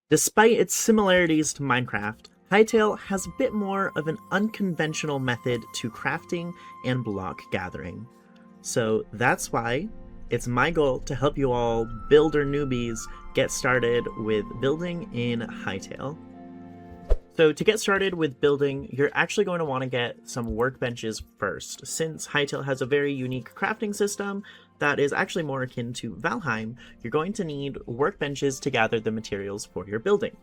Despite its similarities to Minecraft, Hytale has a bit more of an unconventional method to crafting and block gathering. So that's why it's my goal to help you all builder newbies get started with building in Hytale. So to get started with building, you're actually going to want to get some workbenches first. Since Hytale has a very unique crafting system that is actually more akin to Valheim, you're going to need workbenches to gather the materials for your building.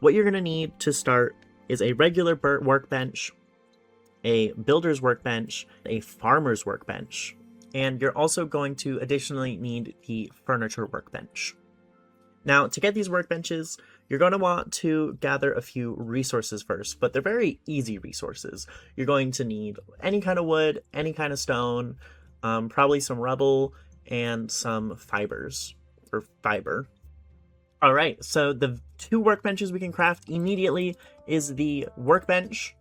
What you're going to need to start is a regular workbench, a builder's workbench, a farmer's workbench, and you're also going to additionally need the furniture workbench. Now, to get these workbenches, you're going to want to gather a few resources first, but they're very easy resources. You're going to need any kind of wood, any kind of stone, probably some rubble, and some fibers, or fiber. Alright, so the two workbenches we can craft immediately is the workbench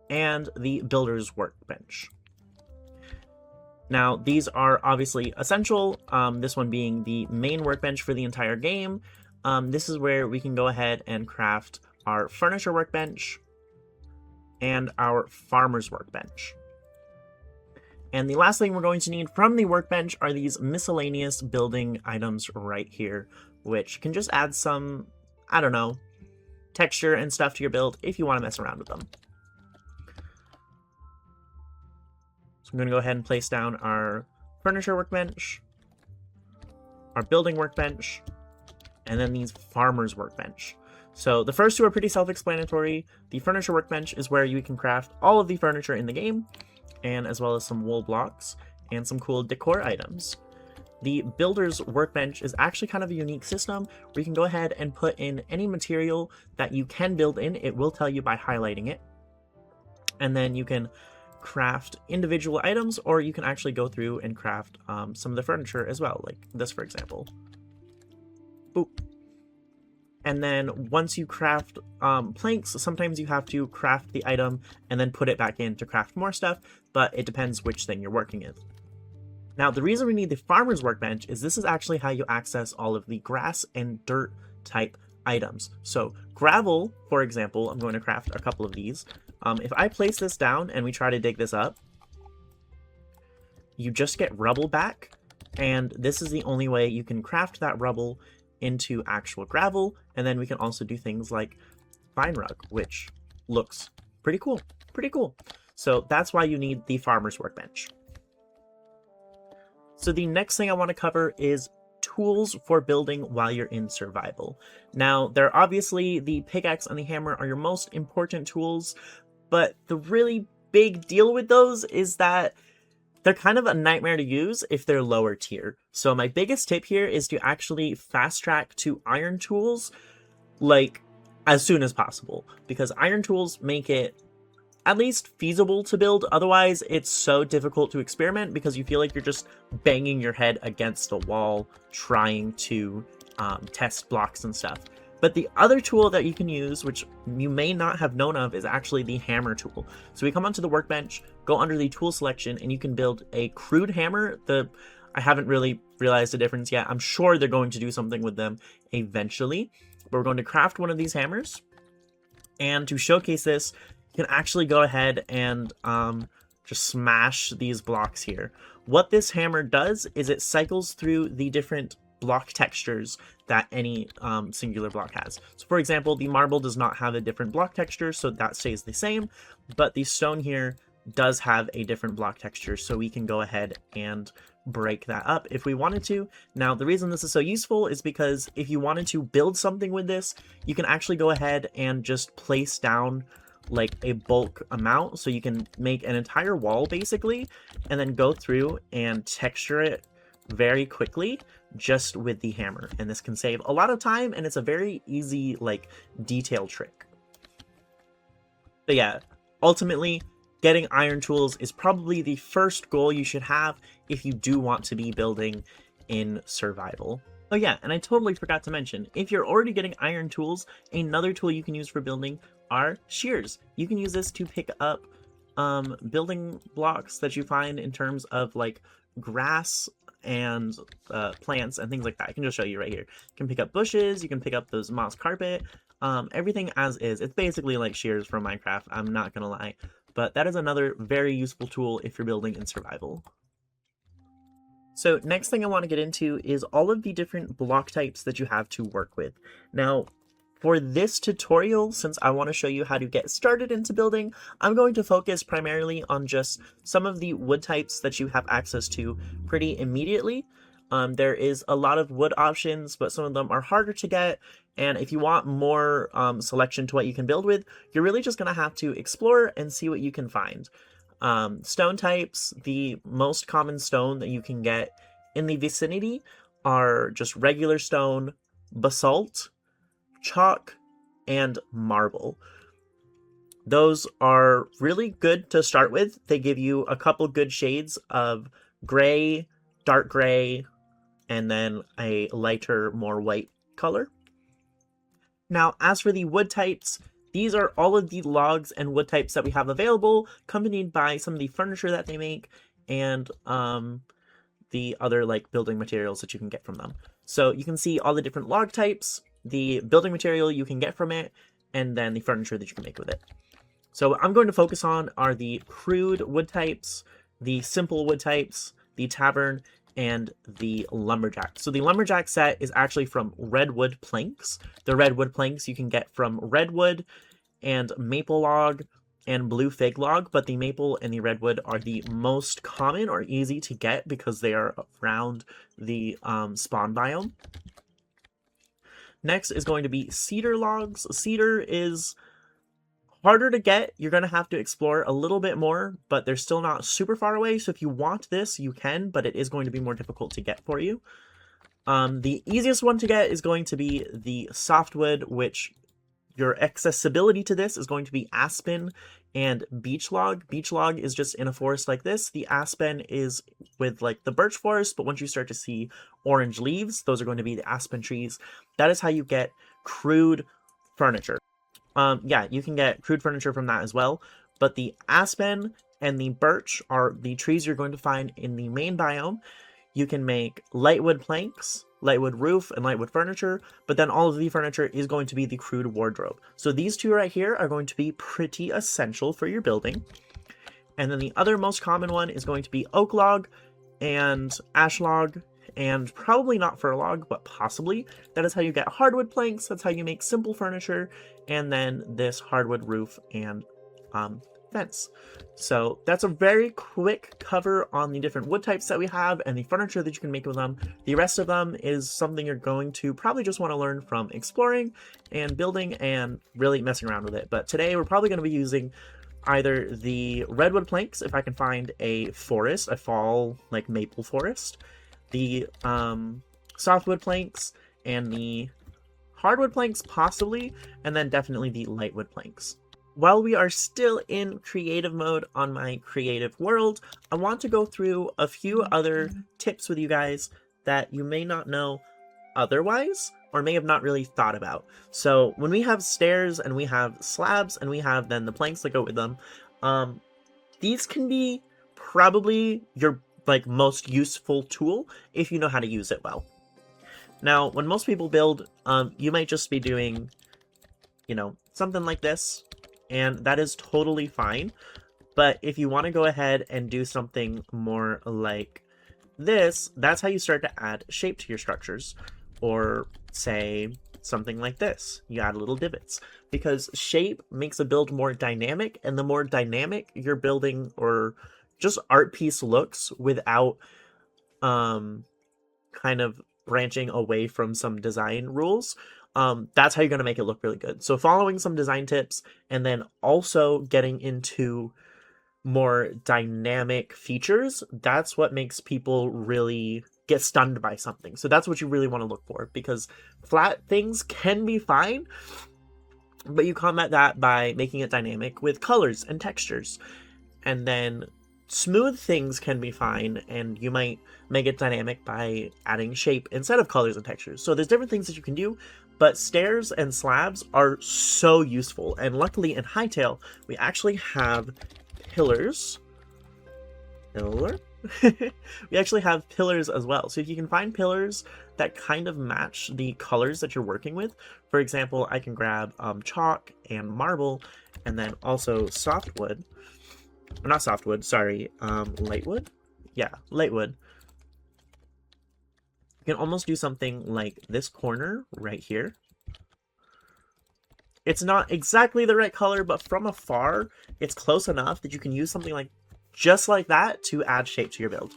and the builder's workbench. Now, these are obviously essential, this one being the main workbench for the entire game. This is where we can go ahead and craft our furniture workbench and our farmer's workbench. And the last thing we're going to need from the workbench are these miscellaneous building items right here, which can just add some, I don't know, texture and stuff to your build if you want to mess around with them. So I'm going to go ahead and place down our furniture workbench, our building workbench, and then these farmer's workbench. So the first two are pretty self-explanatory. The furniture workbench is where you can craft all of the furniture in the game, and as well as some wool blocks and some cool decor items. The builder's workbench is actually kind of a unique system where you can go ahead and put in any material that you can build in. It will tell you by highlighting it. And then you can craft individual items, or you can actually go through and craft some of the furniture as well, like this for example. Boop. And then once you craft planks, sometimes you have to craft the item and then put it back in to craft more stuff, but it depends which thing you're working in. Now, the reason we need the farmer's workbench is this is actually how you access all of the grass and dirt type items. So gravel, for example, I'm going to craft a couple of these. If I place this down and we try to dig this up, you just get rubble back, and this is the only way you can craft that rubble into actual gravel. And then we can also do things like vine rug, which looks pretty cool. So that's why you need the farmer's workbench. So the next thing I want to cover is tools for building while you're in survival. Now, they're obviously the pickaxe and the hammer are your most important tools, but the really big deal with those is that they're kind of a nightmare to use if they're lower tier. So my biggest tip here is to actually fast track to iron tools, like, as soon as possible, because iron tools make it at least feasible to build. Otherwise, it's so difficult to experiment because you feel like you're just banging your head against a wall trying to test blocks and stuff. But the other tool that you can use, which you may not have known of, is actually the hammer tool. So we come onto the workbench, go under the tool selection, and you can build a crude hammer. I haven't really realized the difference yet. I'm sure they're going to do something with them eventually. But we're going to craft one of these hammers. And to showcase this, you can actually go ahead and just smash these blocks here. What this hammer does is it cycles through the different block textures that any singular block has. So for example, the marble does not have a different block texture, so that stays the same, but the stone here does have a different block texture, so we can go ahead and break that up if we wanted to. Now, the reason this is so useful is because if you wanted to build something with this, you can actually go ahead and just place down like a bulk amount, so you can make an entire wall basically, and then go through and texture it very quickly just with the hammer. And this can save a lot of time, and it's a very easy like detail trick. But yeah, ultimately getting iron tools is probably the first goal you should have if you do want to be building in survival. Oh yeah, and I totally forgot to mention, if you're already getting iron tools, another tool you can use for building are shears. You can use this to pick up building blocks that you find in terms of like grass and plants and things like that. I can just show you right here. You can pick up bushes, you can pick up those moss carpet, everything as is. It's basically like shears from Minecraft, I'm not gonna lie. But that is another very useful tool if you're building in survival. So next thing I want to get into is all of the different block types that you have to work with. Now, for this tutorial, since I want to show you how to get started into building, I'm going to focus primarily on just some of the wood types that you have access to pretty immediately. There is a lot of wood options, but some of them are harder to get, and if you want more selection to what you can build with, you're really just going to have to explore and see what you can find. Stone types, the most common stone that you can get in the vicinity are just regular stone, basalt, chalk, and marble. Those are really good to start with. They give you a couple good shades of gray, dark gray, and then a lighter, more white color. Now, as for the wood types, these are all of the logs and wood types that we have available, accompanied by some of the furniture that they make, and the other like building materials that you can get from them. So you can see all the different log types, the building material you can get from it, and then the furniture that you can make with it. So what I'm going to focus on are the crude wood types, the simple wood types, the tavern, and the lumberjack. So the lumberjack set is actually from redwood planks. The redwood planks you can get from redwood and maple log and blue fig log, but the maple and the redwood are the most common or easy to get because they are around the spawn biome. Next is going to be cedar logs. Cedar is harder to get. You're going to have to explore a little bit more, but they're still not super far away. So if you want this, you can, but it is going to be more difficult to get for you. The easiest one to get is going to be the softwood, which your accessibility to this is going to be aspen and beech log. Beech log is just in a forest like this. The aspen is with like the birch forest, but once you start to see orange leaves, those are going to be the aspen trees. That is how you get crude furniture. Yeah, you can get crude furniture from that as well, but the aspen and the birch are the trees you're going to find in the main biome. You can make lightwood planks, lightwood roof, and lightwood furniture, but then all of the furniture is going to be the crude wardrobe. So these two right here are going to be pretty essential for your building. And then the other most common one is going to be oak log and ash log, and probably not fir log, but possibly. That is how you get hardwood planks, that's how you make simple furniture, and then this hardwood roof and fence. So that's a very quick cover on the different wood types that we have and the furniture that you can make with them. The rest of them is something you're going to probably just want to learn from exploring and building and really messing around with it. But today we're probably going to be using either the redwood planks, if I can find a forest, a fall like maple forest, the softwood planks, and the hardwood planks possibly, and then definitely the lightwood planks. While we are still in creative mode on my creative world, I want to go through a few other tips with you guys that you may not know otherwise, or may have not really thought about. So when we have stairs and we have slabs and we have then the planks that go with them, these can be probably your like most useful tool if you know how to use it well. Now, when most people build, you might just be doing, you know, something like this, and that is totally fine. But if you want to go ahead and do something more like this, that's how you start to add shape to your structures. Or say something like this, you add little divots, because shape makes a build more dynamic, and the more dynamic your building or just art piece looks without kind of branching away from some design rules, that's how you're going to make it look really good. So following some design tips and then also getting into more dynamic features, that's what makes people really get stunned by something. So that's what you really want to look for, because flat things can be fine, but you combat that by making it dynamic with colors and textures. And then smooth things can be fine, and you might make it dynamic by adding shape instead of colors and textures. So there's different things that you can do, but stairs and slabs are so useful. And luckily in Hytale, we actually have pillars. Pillar. We actually have pillars as well. So if you can find pillars that kind of match the colors that you're working with, for example, I can grab chalk and marble, and then also softwood, or not softwood, sorry, lightwood? Yeah, lightwood. You can almost do something like this corner right here. It's not exactly the right color, but from afar, it's close enough that you can use something like just like that to add shape to your build.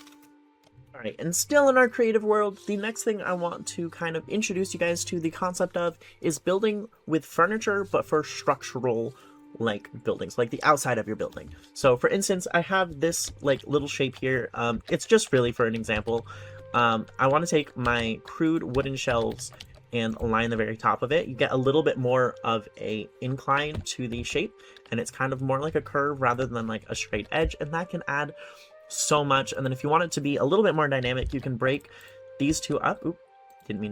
Alright, and still in our creative world, the next thing I want to kind of introduce you guys to the concept of is building with furniture, but for structural like buildings, like the outside of your building. So for instance, I have this like little shape here. It's just really for an example. I want to take my crude wooden shelves and align the very top of it. You get a little bit more of a incline to the shape, and it's kind of more like a curve rather than like a straight edge, and that can add so much. And then if you want it to be a little bit more dynamic, you can break these two up. Oop, didn't mean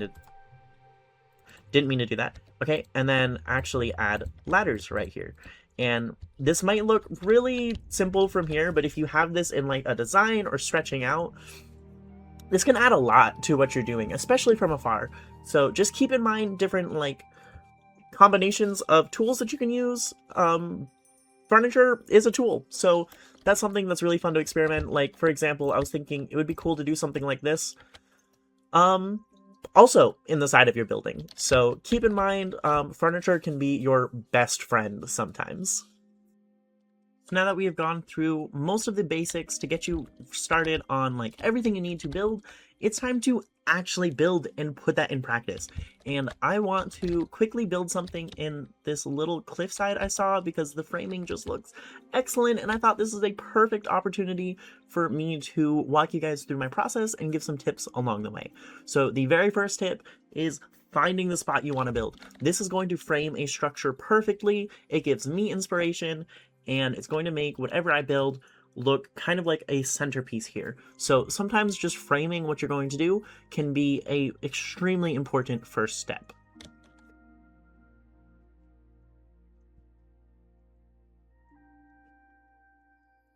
to do that. Okay, and then actually add ladders right here. And this might look really simple from here, but if you have this in like a design or stretching out, this can add a lot to what you're doing, especially from afar. So just keep in mind different like combinations of tools that you can use. Furniture is a tool, so that's something that's really fun to experiment. Like, for example, I was thinking it would be cool to do something like this. Also in the side of your building. So keep in mind, furniture can be your best friend sometimes. So now that we have gone through most of the basics to get you started on like everything you need to build, it's time to actually build and put that in practice. And I want to quickly build something in this little cliffside I saw because the framing just looks excellent, and I thought this is a perfect opportunity for me to walk you guys through my process and give some tips along the way. So the very first tip is finding the spot you want to build. This is going to frame a structure perfectly. It gives me inspiration, and it's going to make whatever I build look kind of like a centerpiece here. So sometimes just framing what you're going to do can be a extremely important first step.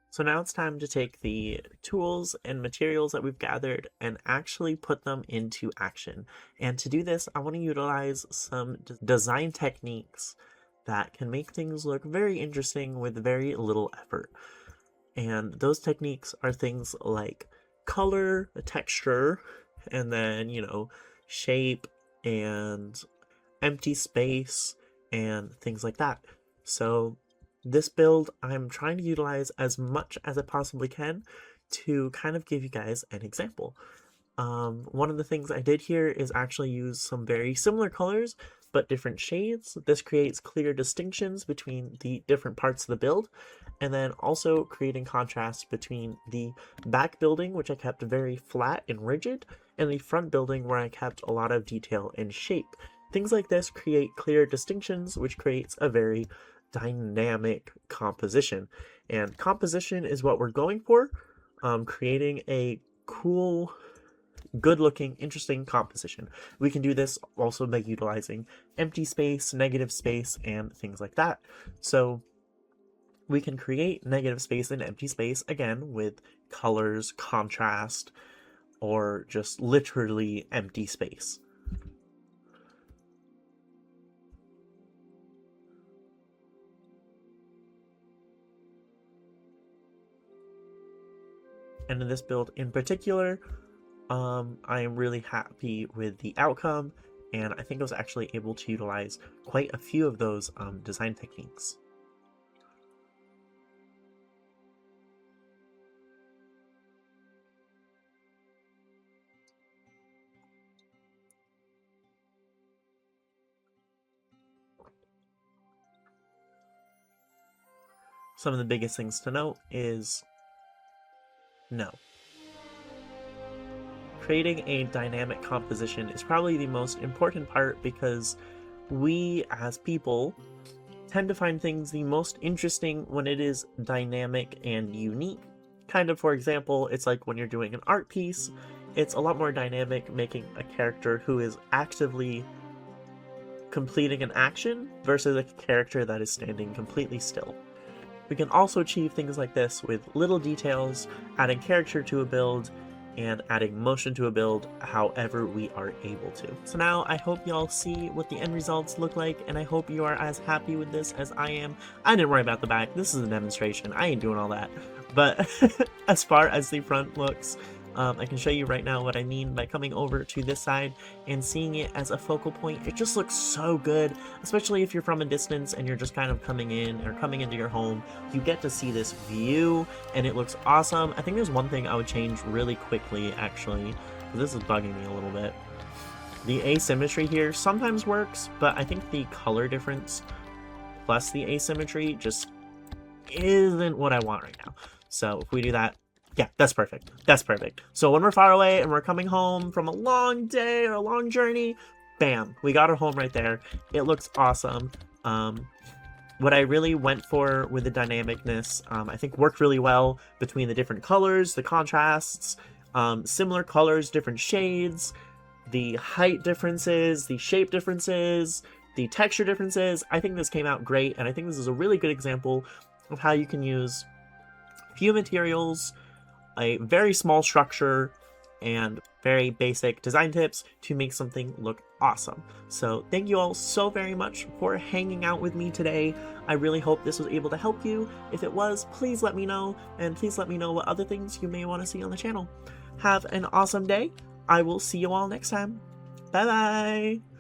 So now it's time to take the tools and materials that we've gathered and actually put them into action. And to do this, I want to utilize some design techniques that can make things look very interesting with very little effort. And those techniques are things like color, texture, and then, you know, shape and empty space and things like that. So this build, I'm trying to utilize as much as I possibly can to kind of give you guys an example. One of the things I did here is actually use some very similar colors, but different shades. This creates clear distinctions between the different parts of the build, and then also creating contrast between the back building, which I kept very flat and rigid, and the front building where I kept a lot of detail and shape. Things like this create clear distinctions, which creates a very dynamic composition. And composition is what we're going for, creating a cool, good-looking, interesting composition. We can do this also by utilizing empty space, negative space, and things like that. So we can create negative space and empty space, again, with colors, contrast, or just literally empty space. And in this build in particular, I am really happy with the outcome, and I think I was actually able to utilize quite a few of those design techniques. Some of the biggest things to note is no. Creating a dynamic composition is probably the most important part because we as people tend to find things the most interesting when it is dynamic and unique. Kind of, for example, it's like when you're doing an art piece, it's a lot more dynamic making a character who is actively completing an action versus a character that is standing completely still. We can also achieve things like this with little details, adding character to a build, and adding motion to a build however we are able to. So now I hope y'all see what the end results look like, and I hope you are as happy with this as I am. I didn't worry about the back, this is a demonstration, I ain't doing all that. But as far as the front looks, I can show you right now what I mean by coming over to this side and seeing it as a focal point. It just looks so good, especially if you're from a distance and you're just kind of coming in or coming into your home. You get to see this view and it looks awesome. I think there's one thing I would change really quickly, actually, because this is bugging me a little bit. The asymmetry here sometimes works, but I think the color difference plus the asymmetry just isn't what I want right now. So if we do that, yeah, that's perfect. That's perfect. So when we're far away and we're coming home from a long day or a long journey, bam, we got our home right there. It looks awesome. What I really went for with the dynamicness, I think worked really well between the different colors, the contrasts, similar colors, different shades, the height differences, the shape differences, the texture differences. I think this came out great, and I think this is a really good example of how you can use few materials, a very small structure, and very basic design tips to make something look awesome. So thank you all so very much for hanging out with me today. I really hope this was able to help you. If it was, please let me know, and please let me know what other things you may want to see on the channel. Have an awesome day. I will see you all next time. Bye bye!